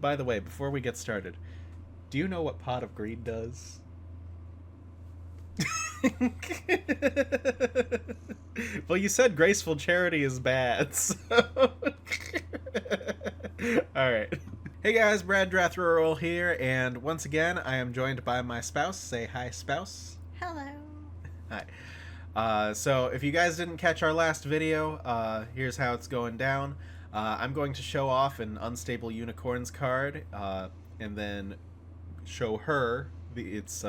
By the way, before we get started, do you know what Pot of Greed does? Well, you said graceful charity is bad, so... Alright. Hey guys, Brad Drathrorol here, and once again, I am joined by my spouse. Say hi, spouse. Hello. Hi. So, if you guys didn't catch our last video, here's how it's going down. I'm going to show off an Unstable Unicorns card, and then show her its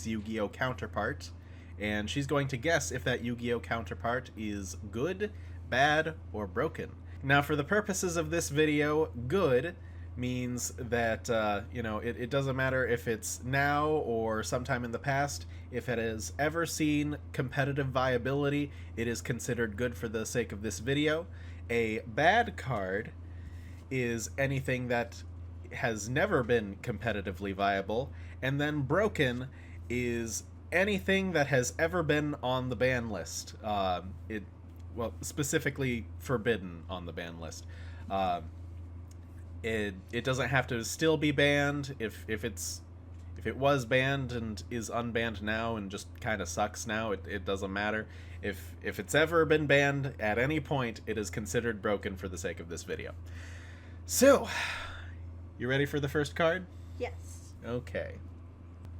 Yu-Gi-Oh! Counterpart, and she's going to guess if that Yu-Gi-Oh! Counterpart is good, bad, or broken. Now, for the purposes of this video, good means that, it doesn't matter if it's now or sometime in the past. If it has ever seen competitive viability, it is considered good for the sake of this video. A bad card is anything that has never been competitively viable, and then broken is anything that has ever been on the ban list. Specifically forbidden on the ban list. It doesn't have to still be banned. If it was banned and is unbanned now and just kind of sucks now, it doesn't matter. If it's ever been banned at any point, it is considered broken for the sake of this video. So, you ready for the first card? Yes. Okay.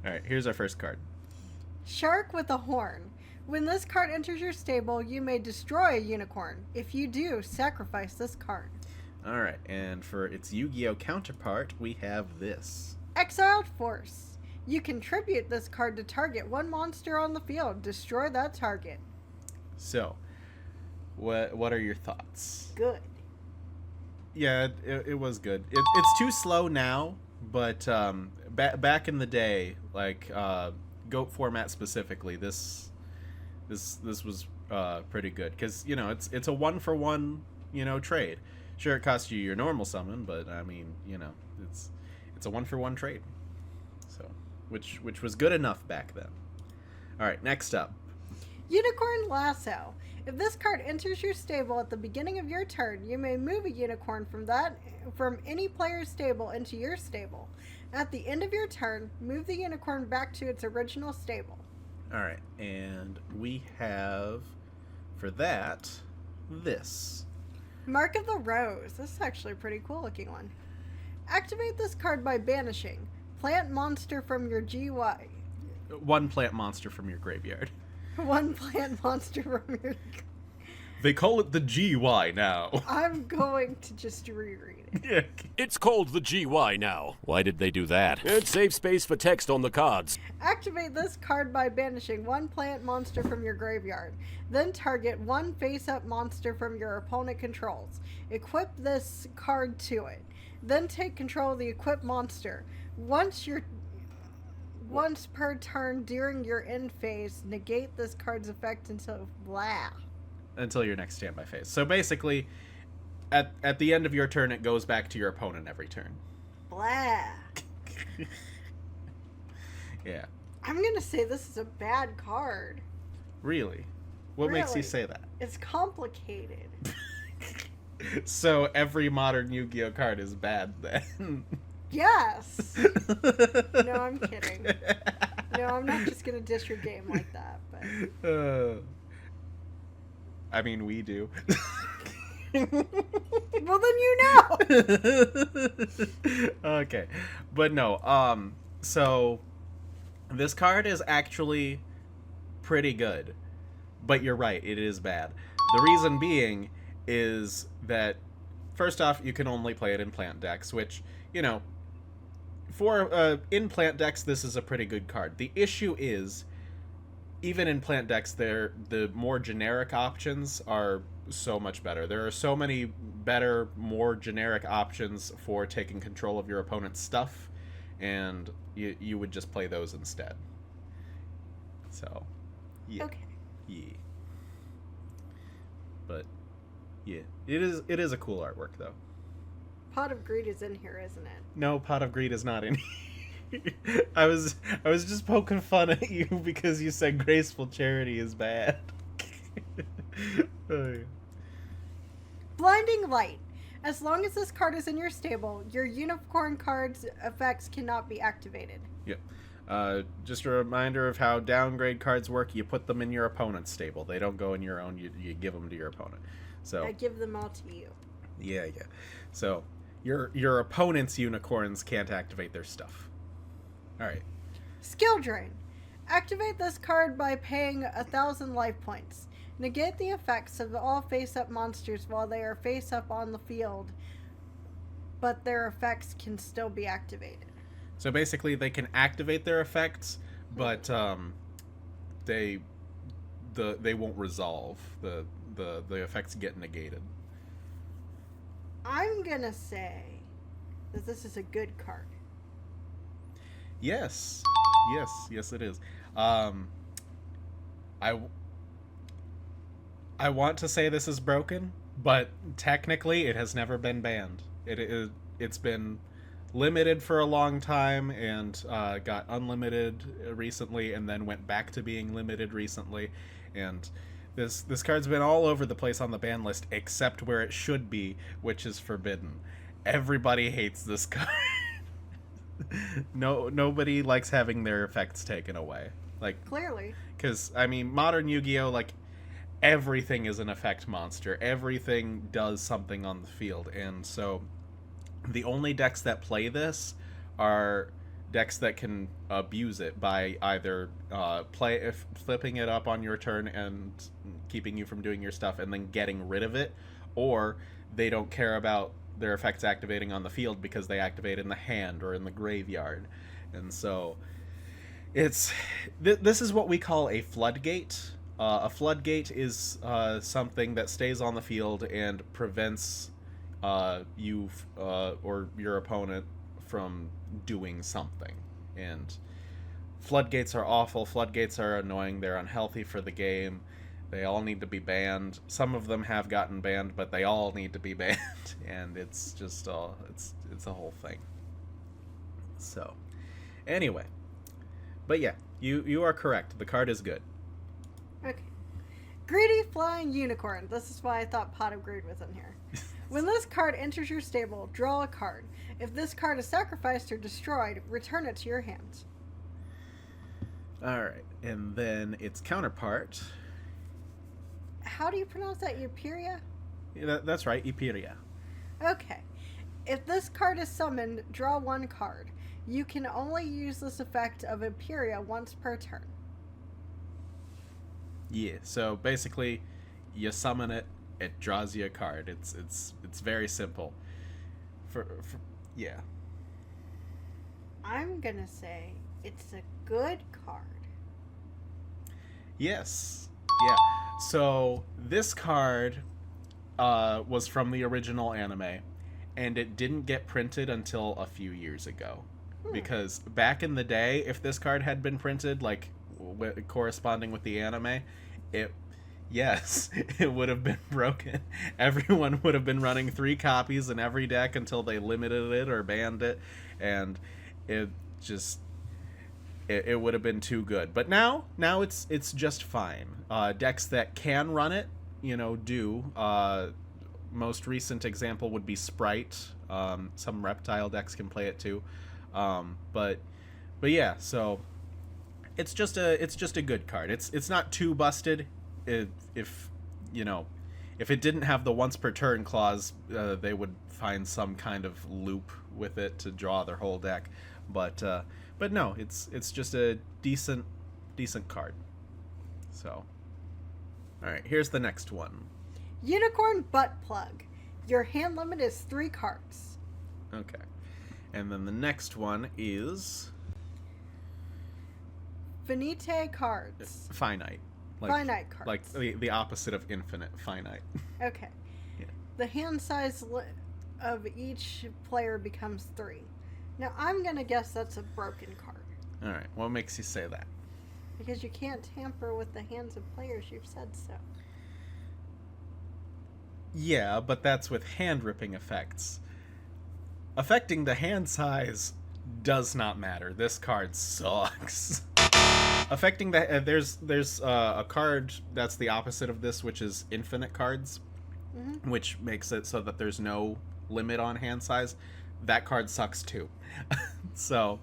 Alright, here's our first card. Shark with a horn. When this card enters your stable, you may destroy a unicorn. If you do, sacrifice this card. Alright, and for its Yu-Gi-Oh! Counterpart, we have this. Exiled Force. You contribute this card to target one monster on the field. Destroy that target. So, what are your thoughts? Good. Yeah, it was good. It's too slow now, but back in the day, like GOAT format specifically, this was pretty good because it's a 1-for-1 trade. Sure, it costs you your normal summon, but I mean it's a 1-for-1 trade. So which was good enough back then. All right, next up. Unicorn Lasso. If this card enters your stable at the beginning of your turn, you may move a unicorn from any player's stable into your stable. At the end of your turn, move the unicorn back to its original stable. All right, and we have for that this. Mark of the Rose. This is actually a pretty cool looking one. Activate this card by banishing. Plant monster from your GY. One plant monster from your graveyard. One plant monster from your... They call it the GY now. I'm going to just reread it. It's called the GY now. Why did they do that? It saves space for text on the cards. Activate this card by banishing one plant monster from your graveyard. Then target one face-up monster from your opponent controls. Equip this card to it. Then take control of the equipped monster. Once per turn during your end phase, negate this card's effect until your next standby phase. So basically, at the end of your turn, it goes back to your opponent every turn. Blah. Yeah. I'm gonna say this is a bad card. Really? What makes you say that? It's complicated. So every modern Yu-Gi-Oh card is bad then? Yes. No, I'm kidding. No, I'm not just gonna dish your game like that. But I mean, we do. Well, then you know. Okay, but no. So this card is actually pretty good, but you're right, it is bad. The reason being is that first off, you can only play it in plant decks, which for in plant decks, this is a pretty good card. The issue is, even in plant decks, the more generic options are so much better. There are so many better, more generic options for taking control of your opponent's stuff, and you would just play those instead. So, yeah. Okay. Yeah. But, yeah. It is a cool artwork, though. Pot of Greed is in here, isn't it? No, Pot of Greed is not in here. I was just poking fun at you because you said graceful charity is bad. Oh, yeah. Blinding Light. As long as this card is in your stable, your unicorn card's effects cannot be activated. Yep. Just a reminder of how downgrade cards work. You put them in your opponent's stable. They don't go in your own. You give them to your opponent. So I give them all to you. yeah. So your opponent's unicorns can't activate their stuff. All right. Skill Drain. Activate this card by paying 1,000 life points. Negate the effects of all face-up monsters while they are face-up on the field, but their effects can still be activated. So basically, they can activate their effects, but they won't resolve. The effects get negated. I'm gonna say that this is a good card. Yes, it is. I want to say this is broken, but technically it has never been banned. It's been limited for a long time and got unlimited recently, and then went back to being limited recently. And this card's been all over the place on the ban list, except where it should be, which is forbidden. Everybody hates this card. Nobody likes having their effects taken away. Like, Clearly. because I mean, modern Yu-Gi-Oh, like, everything is an effect monster. Everything does something on the field, and so the only decks that play this are decks that can abuse it by either flipping it up on your turn and keeping you from doing your stuff and then getting rid of it, or they don't care about their effects activating on the field because they activate in the hand or in the graveyard. And so this is what we call a floodgate. A floodgate is something that stays on the field and prevents you or your opponent from doing something. And floodgates are awful. Floodgates are annoying. They're unhealthy for the game. They all need to be banned. Some of them have gotten banned, but they all need to be banned. And it's just it's a whole thing. So, anyway, but yeah, you are correct. The card is good. Okay. Greedy Flying Unicorn. This is why I thought Pot of Greed was in here. When this card enters your stable, draw a card. If this card is sacrificed or destroyed, return it to your hand. Alright, and then its counterpart. How do you pronounce that? Euperia? Yeah, that's right, Eperia. Okay. If this card is summoned, draw one card. You can only use this effect of Euperia once per turn. Yeah, so basically, you summon it, it draws you a card. It's very simple. Yeah. I'm gonna say it's a good card. Yes. Yeah. So this card was from the original anime, and it didn't get printed until a few years ago. Because back in the day, if this card had been printed, like corresponding with the anime, it would have been broken. Everyone would have been running 3 copies in every deck until they limited it or banned it, and it would have been too good. But now it's just fine. Decks that can run it, do. Most recent example would be Sprite. Some Reptile decks can play it too. But yeah, so it's just a good card. It's not too busted. If it didn't have the once per turn clause, they would find some kind of loop with it to draw their whole deck. But no, it's just a decent card. So, all right, here's the next one. Unicorn Butt Plug. Your hand limit is 3 cards. Okay, and then the next one is Finite cards. finite. Finite cards. Like the opposite of infinite, finite. Okay. Yeah. The hand size of each player becomes 3. Now, I'm going to guess that's a broken card. All right, what makes you say that? Because you can't tamper with the hands of players. You've said so. Yeah, but that's with hand ripping effects. Affecting the hand size does not matter. This card sucks. Affecting the there's a card that's the opposite of this, which is infinite cards, which makes it so that there's no limit on hand size. That card sucks too. So,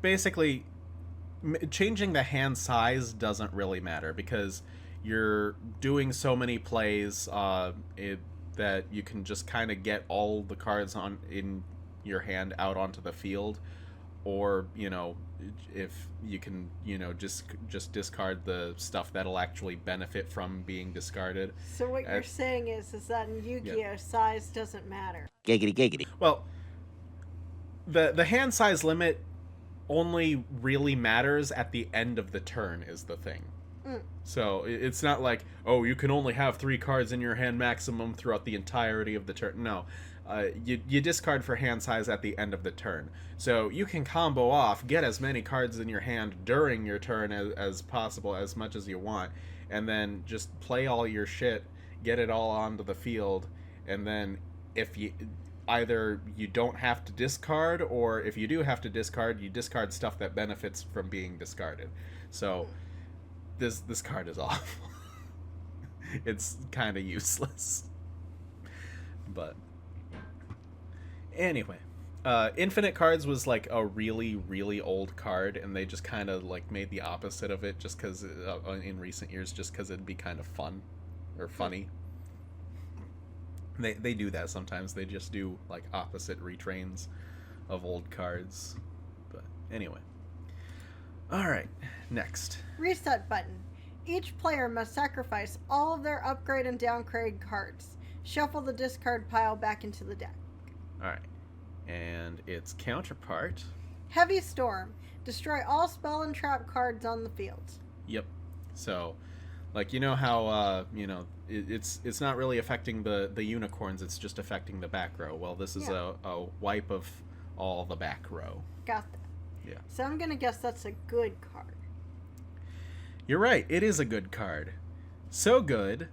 basically, changing the hand size doesn't really matter because you're doing so many plays that you can just kind of get all the cards in your hand out onto the field, or if you can just discard the stuff that'll actually benefit from being discarded. So what you're saying is that in Yu-Gi-Oh, size doesn't matter. Giggity giggity. Well, the hand size limit only really matters at the end of the turn is the thing. So it's not like, oh, you can only have 3 cards in your hand maximum throughout the entirety of the turn. No, you discard for hand size at the end of the turn. So you can combo off, get as many cards in your hand during your turn as possible, as much as you want, and then just play all your shit, get it all onto the field, and then if you either you don't have to discard, or if you do have to discard, you discard stuff that benefits from being discarded. So this card is awful. It's kind of useless. But anyway, Infinite Cards was like a really, really old card, and they just kind of like made the opposite of it just because in recent years, just because it'd be kind of fun or funny. They do that sometimes. They just do like opposite retrains of old cards. But anyway. Alright, next. Reset button. Each player must sacrifice all of their upgrade and downgrade cards. Shuffle the discard pile back into the deck. Alright. And its counterpart. Heavy Storm. Destroy all spell and trap cards on the field. Yep. So, like, you know how, it's not really affecting the unicorns, it's just affecting the back row. Well, this is a wipe of all the back row. Got that. Yeah. So I'm going to guess that's a good card. You're right. It is a good card. So good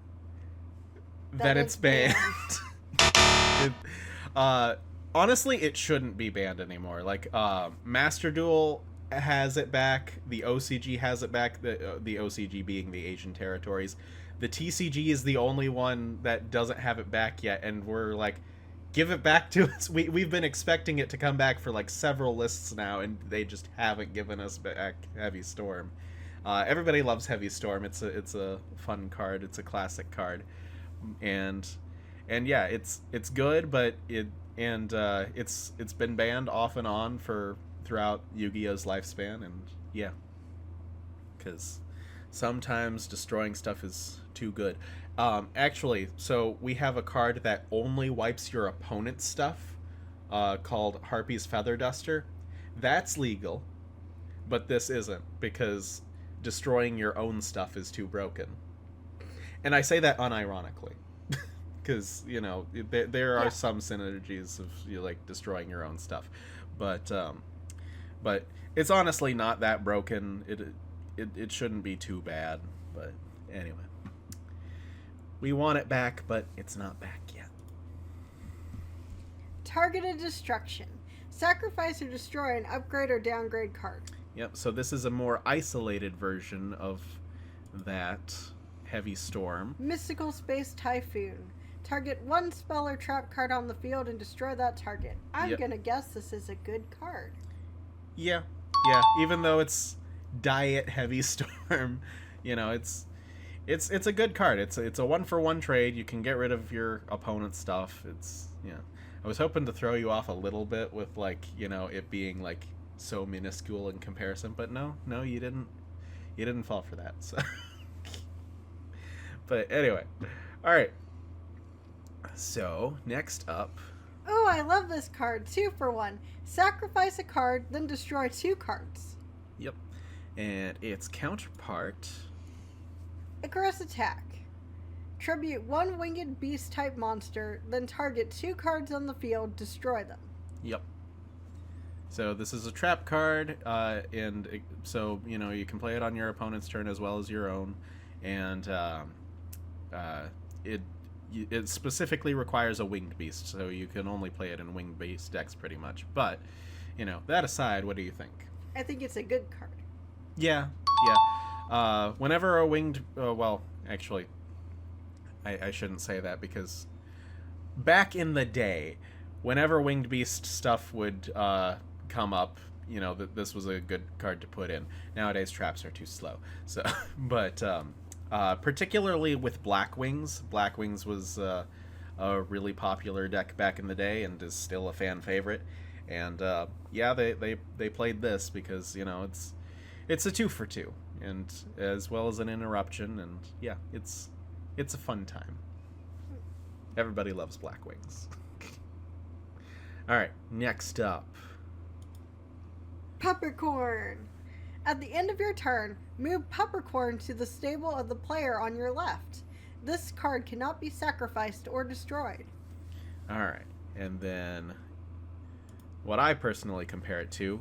that it's banned. Honestly, it shouldn't be banned anymore. Like, Master Duel has it back. The OCG has it back. The OCG being the Asian territories. The TCG is the only one that doesn't have it back yet, and we're like, give it back to us. We've been expecting it to come back for like several lists now, and they just haven't given us back Heavy Storm. Everybody loves Heavy Storm. It's a fun card. It's a classic card, and yeah, it's good, but it's been banned off and on throughout Yu-Gi-Oh's lifespan, and yeah, because sometimes destroying stuff is too good. Actually, so we have a card that only wipes your opponent's stuff, called Harpy's Feather Duster. That's legal, but this isn't, because destroying your own stuff is too broken. And I say that unironically, because, there are some synergies of like destroying your own stuff, but it's honestly not that broken. It shouldn't be too bad, but anyway. We want it back, but it's not back yet. Targeted Destruction. Sacrifice or destroy an upgrade or downgrade card. Yep, so this is a more isolated version of that Heavy Storm. Mystical Space Typhoon. Target one spell or trap card on the field and destroy that target. I'm gonna guess this is a good card. Yeah, even though it's Diet Heavy Storm, it's a good card. It's a 1-for-1 trade. You can get rid of your opponent's stuff. I was hoping to throw you off a little bit with it being like so minuscule in comparison, but no, you didn't fall for that. So, but anyway, all right. So next up. Oh, I love this card. 2-for-1. Sacrifice a card, then destroy 2 cards. Yep, and its counterpart. Icarus Attack. Tribute 1 winged beast type monster, then target 2 cards on the field, destroy them. Yep. So this is a trap card, and so you can play it on your opponent's turn as well as your own, and it specifically requires a winged beast, so you can only play it in winged beast decks pretty much. But that aside, what do you think? I think it's a good card. Yeah. Whenever a winged, I shouldn't say that because back in the day, whenever Winged Beast stuff would come up, this was a good card to put in. Nowadays, traps are too slow. So, but particularly with Black Wings was a really popular deck back in the day and is still a fan favorite. And yeah, they played this because it's a 2-for-2, and as well as an interruption, and yeah, it's a fun time. Everybody loves Black Wings. All right, next up. Peppercorn. At the end of your turn, move Peppercorn to the stable of the player on your left. This card cannot be sacrificed or destroyed. All right, and then what I personally compare it to.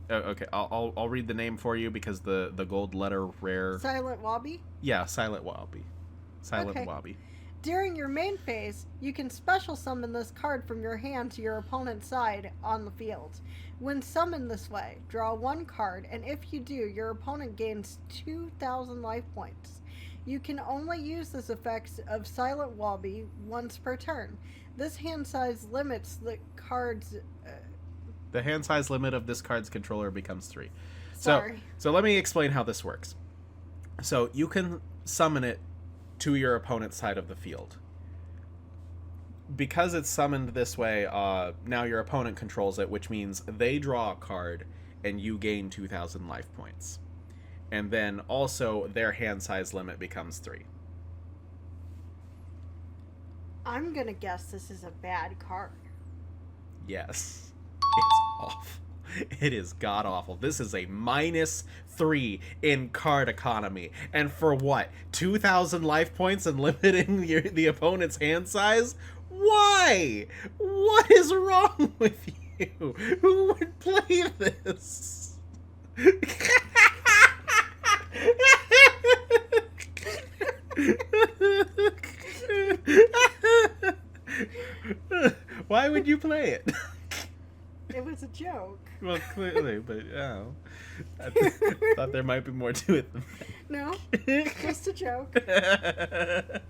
Okay, I'll read the name for you because the gold letter rare. Silent Wobby? Yeah, Silent Wobby. Silent Okay. Wobby. During your main phase, you can special summon this card from your hand to your opponent's side on the field. When summoned this way, draw 1 card, and if you do, your opponent gains 2,000 life points. You can only use this effect of Silent Wobby once per turn. This hand size limits the card's... The hand size limit of this card's controller becomes 3. Sorry. So let me explain how this works. So you can summon it to your opponent's side of the field. Because it's summoned this way, now your opponent controls it, which means they draw a card and you gain 2,000 life points. And then also their hand size limit becomes 3. I'm gonna guess this is a bad card. Yes. It's awful. It is god-awful. This is a -3 in card economy. And for what? 2,000 life points and limiting the opponent's hand size? Why? What is wrong with you? Who would play this? Why would you play it? It was a joke. Well, clearly, but I thought there might be more to it than No, just a joke. that.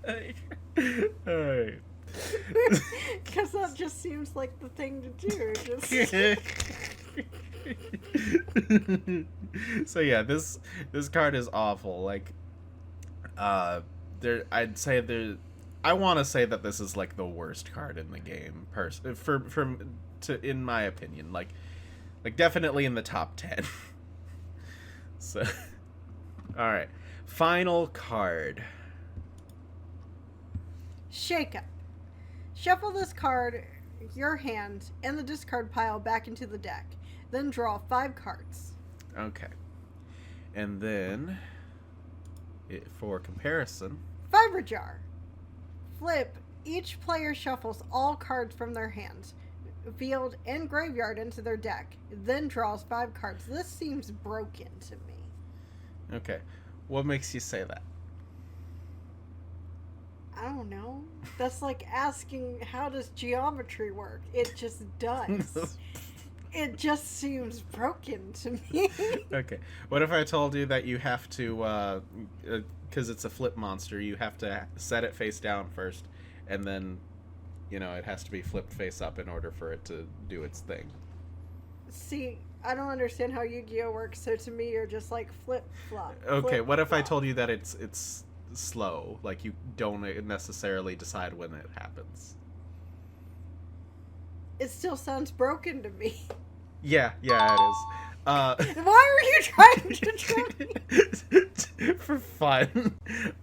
Alright. Because that just seems like the thing to do. So yeah, this card is awful. Like, I want to say that this is like the worst card in the game, in my opinion. Like definitely in the top 10. So, all right, final card. Shake Up. Shuffle this card, your hand, and the discard pile back into the deck. Then draw 5 cards. Okay, and then for comparison, Fiber Jar. Flip. Each player shuffles all cards from their hands, field, and graveyard into their deck, then draws 5 cards. This seems broken to me. okay, what makes you say that? I don't know. That's like asking, how does geometry work? It just does. It just seems broken to me. Okay, what if I told you that you have to, because it's a flip monster, you have to set it face down first, and then, it has to be flipped face up in order for it to do its thing. See, I don't understand how Yu-Gi-Oh works, so to me you're just like flip-flop. Okay, what if I flip-flop. told you that it's slow, like you don't necessarily decide when it happens? It still sounds broken to me. Yeah, it is. Why are you trying to trick me? For fun.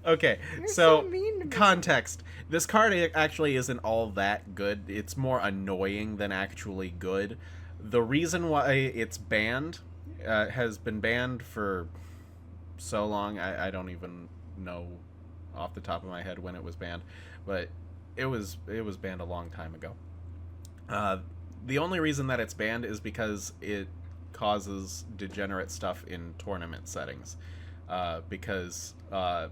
Okay, You're so so mean to me. context. This card actually isn't all that good. It's more annoying than actually good. The reason why it's banned has been banned for so long. I don't even know off the top of my head when it was banned, but it was banned a long time ago. The only reason that it's banned is because it causes degenerate stuff in tournament settings. Because the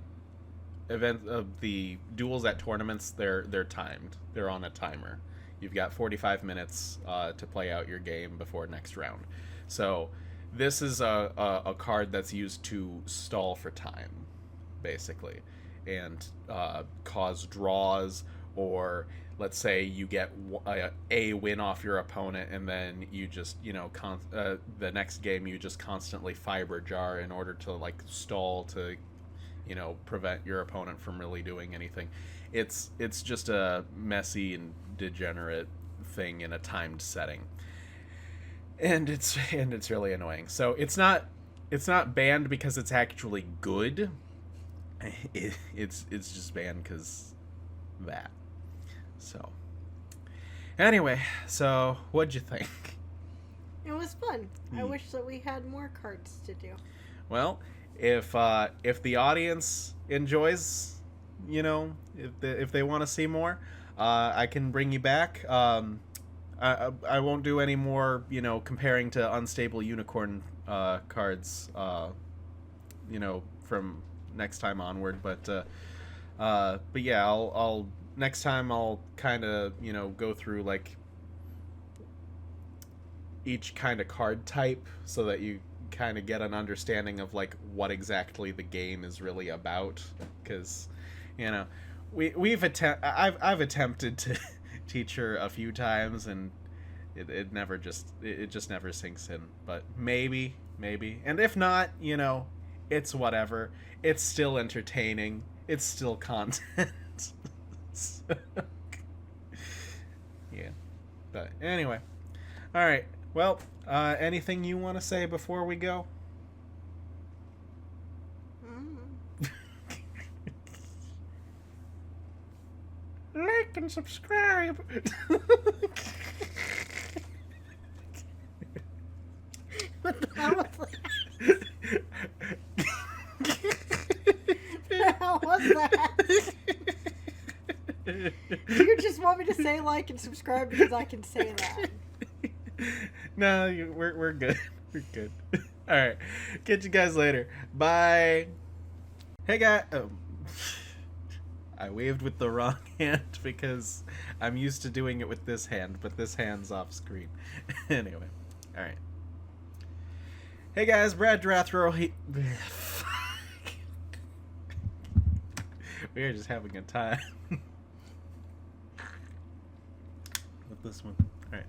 duels at tournaments, they're timed. They're on a timer. You've got 45 minutes to play out your game before next round. So this is a card that's used to stall for time, basically. and cause draws, or let's say you get a win off your opponent, and then you just, you know, the next game you just constantly fiber jar in order to like stall to, you know, prevent your opponent from really doing anything. It's just a messy and degenerate thing in a timed setting, and it's really annoying. So it's not banned because it's actually good. It's just banned because that. So anyway, so what'd you think? It was fun. I wish that we had more cards to do. Well, if the audience enjoys, you know, if they want to see more, I can bring you back. I won't do any more, you know, comparing to unstable unicorn cards, you know, from next time onward. But yeah, I'll next time I'll kind of, you know, go through like each kind of card type so that you kind of get an understanding of like what exactly the game is really about, because, you know, I've attempted to teach her a few times, and it never just it just never sinks in. But maybe, and if not, you know, it's whatever. It's still entertaining. It's still content. So, yeah. But anyway, all right. Well, anything you want to say before we go? Like and subscribe. What the hell was that? How was that? You just want me to say like and subscribe because I can say that. No, we're good. We're good. All right. Catch you guys later. Bye. Hey, guys. Oh. I waved with the wrong hand because I'm used to doing it with this hand, but this hand's off screen. Anyway. All right. Hey, guys. Brad Drathrorol. We are just having a time with this one. All right.